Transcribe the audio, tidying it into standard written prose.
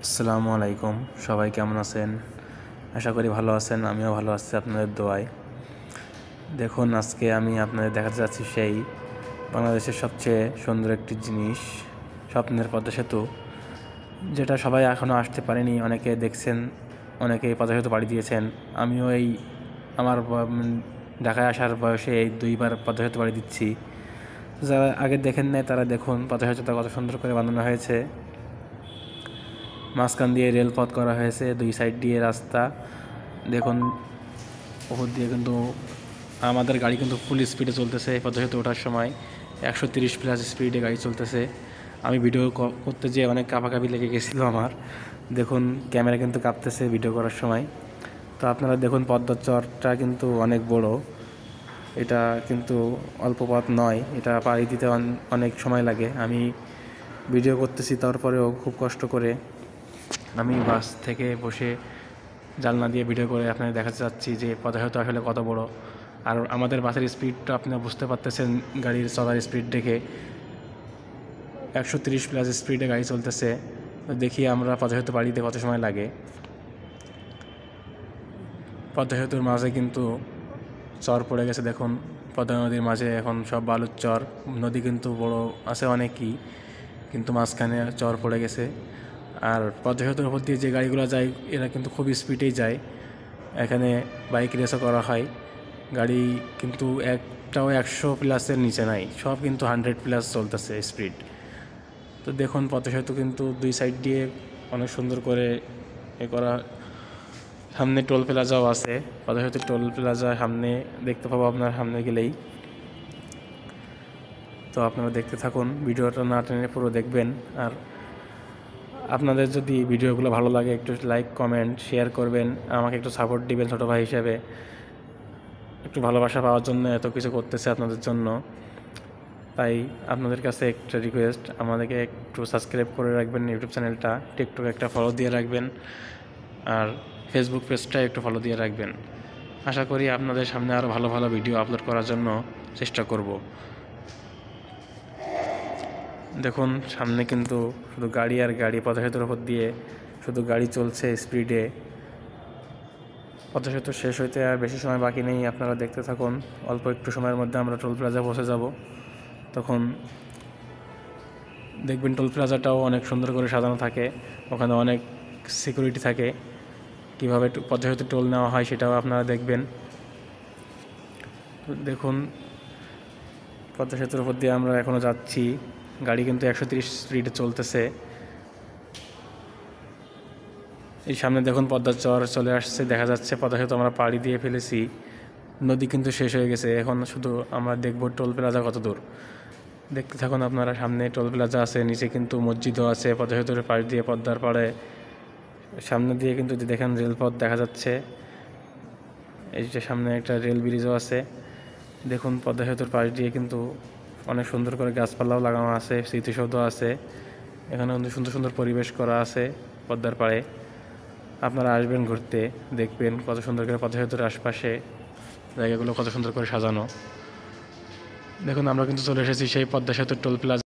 আসসালামু আলাইকুম, সবাই কেমন আছেন? আশা করি ভালো আছেন। আমিও ভালো আছি আপনাদের দোয়ায়। দেখুন, আজকে আমি আপনাদের দেখাতে যাচ্ছি সেই বাংলাদেশের সবচেয়ে সুন্দর একটি জিনিস, স্বপ্নের পদ্মা সেতু, যেটা সবাই এখনও আসতে পারেনি। অনেকে দেখছেন, অনেকে পদ্মা সেতু পাড়ি দিয়েছেন। আমিও আমার ঢাকায় আসার বয়সে এই 2বার পদ্মা সেতু পাড়ি দিচ্ছি। যারা আগে দেখেন নাই তারা দেখুন পদ্মা সেতুটা কত সুন্দর করে বানানো হয়েছে। মাঝখান দিয়ে রেলপথ করা হয়েছে, 2 সাইড দিয়ে রাস্তা। দেখুন, উপর দিয়ে কিন্তু আমাদের গাড়ি কিন্তু ফুল স্পিডে চলতেছে। পদ্মা সেতু ওঠার সময় 130+ স্পিডে গাড়ি চলতেছে। আমি ভিডিও করতে যেয়ে অনেক কাঁপাকাঁপি লেগে গেছিলো আমার। দেখুন, ক্যামেরা কিন্তু কাঁপতেছে ভিডিও করার সময়। তো আপনারা দেখুন, পদ্মার চরটা কিন্তু অনেক বড়। এটা কিন্তু অল্প পথ নয়, এটা পাড়ি দিতে অনেক সময় লাগে। আমি ভিডিও করতেছি, তারপরেও খুব কষ্ট করে আমি বাস থেকে বসে জানলা দিয়ে ভিডিও করে আপনাদের দেখাতে চাচ্ছি যে পদ্মা সেতু আসলে কত বড়। আর আমাদের বাসের স্পিডটা আপনারা বুঝতে পারতেছেন, গাড়ির চলার স্পিড দেখে 130+ স্পিডে গাড়ি চলতেছে। দেখি আমরা পদ্মা সেতু পাড়ি দিতে কত সময় লাগে। পদ্মা সেতুর মাঝে কিন্তু চর পড়ে গেছে। দেখুন, পদ্মা নদীর মাঝে এখন সব বালুর চর। নদী কিন্তু বড় আছে অনেকই, কিন্তু মাঝখানে চর পড়ে গেছে। আর পদ্মা সেতুর উপর দিয়ে যে গাড়িগুলো যায়, এরা কিন্তু খুব স্পিডেই যায়। এখানে বাইক রেসও করা হয়। গাড়ি কিন্তু একটাও 100+-এর নিচে নাই, সব কিন্তু 100+ চলতেছে স্পিড। তো দেখুন, পদ্মা সেতু কিন্তু 2 সাইড দিয়ে অনেক সুন্দর করে করা। সামনে টোল প্লাজাও আছে। পদ্মা সেতুর টোল প্লাজা সামনে দেখতে পাবো আপনার সামনে গেলেই। তো আপনারা দেখতে থাকুন, ভিডিওটা না টেনে পুরো দেখবেন। আর আপনাদের যদি ভিডিওগুলো ভালো লাগে, একটু লাইক, কমেন্ট, শেয়ার করবেন, আমাকে একটু সাপোর্ট দিবেন। ছোটো ভাই হিসেবে একটু ভালোবাসা পাওয়ার জন্য এত কিছু করতেছে আপনাদের জন্য। তাই আপনাদের কাছে একটা রিকোয়েস্ট, আমাদেরকে একটু সাবস্ক্রাইব করে রাখবেন ইউটিউব চ্যানেলটা, টিকটক একটা ফলো দিয়ে রাখবেন, আর ফেসবুক পেজটা একটু ফলো দিয়ে রাখবেন। আশা করি আপনাদের সামনে আরও ভালো ভালো ভিডিও আপলোড করার জন্য চেষ্টা করব। দেখুন, সামনে কিন্তু শুধু গাড়ি আর গাড়ি। পদ্মা সেতুর উপর দিয়ে শুধু গাড়ি চলছে স্পিডে। পদ্মা সেতু শেষ হইতে আর বেশি সময় বাকি নেই। আপনারা দেখতে থাকুন, অল্প একটু সময়ের মধ্যে আমরা টোল প্লাজা পৌঁছে যাব। তখন দেখবেন টোল প্লাজাটাও অনেক সুন্দর করে সাজানো থাকে, ওখানে অনেক সিকিউরিটি থাকে। কীভাবে পদ্মা সেতু টোল নেওয়া হয় সেটাও আপনারা দেখবেন। দেখুন, পদ্মা সেতুর উপর দিয়ে আমরা এখনও যাচ্ছি। গাড়ি কিন্তু 130 স্পিডে চলতেছে। এই সামনে দেখুন, পদ্মার চর চলে আসছে, দেখা যাচ্ছে পদ্মা সেতু আমরা পাড়ি দিয়ে ফেলেছি। নদী কিন্তু শেষ হয়ে গেছে, এখন শুধু আমরা দেখব টোল প্লাজা কত দূর। দেখতে থাকুন আপনারা, সামনে টোল প্লাজা আছে, নিচে কিন্তু মসজিদও আছে। পদ্মা সেতুর পাশ দিয়ে, পদ্মার পাড়ে সামনে দিয়ে কিন্তু দেখেন রেলপথ দেখা যাচ্ছে। এই যে সামনে একটা রেল ব্রিজও আছে। দেখুন, পদ্মা সেতুর পাশ দিয়ে কিন্তু অনেক সুন্দর করে গাছপালাও লাগানো আছে, স্মৃতিসৌধ আছে। এখানে সুন্দর সুন্দর পরিবেশ করা আছে পদ্মার পাড়ে। আপনারা আসবেন ঘুরতে, দেখবেন কত সুন্দর করে পদ্মা সেতুর আশপাশে জায়গাগুলো কত সুন্দর করে সাজানো। দেখুন, আমরা কিন্তু চলে এসেছি সেই পদ্মা সেতুর টোল প্লাজা।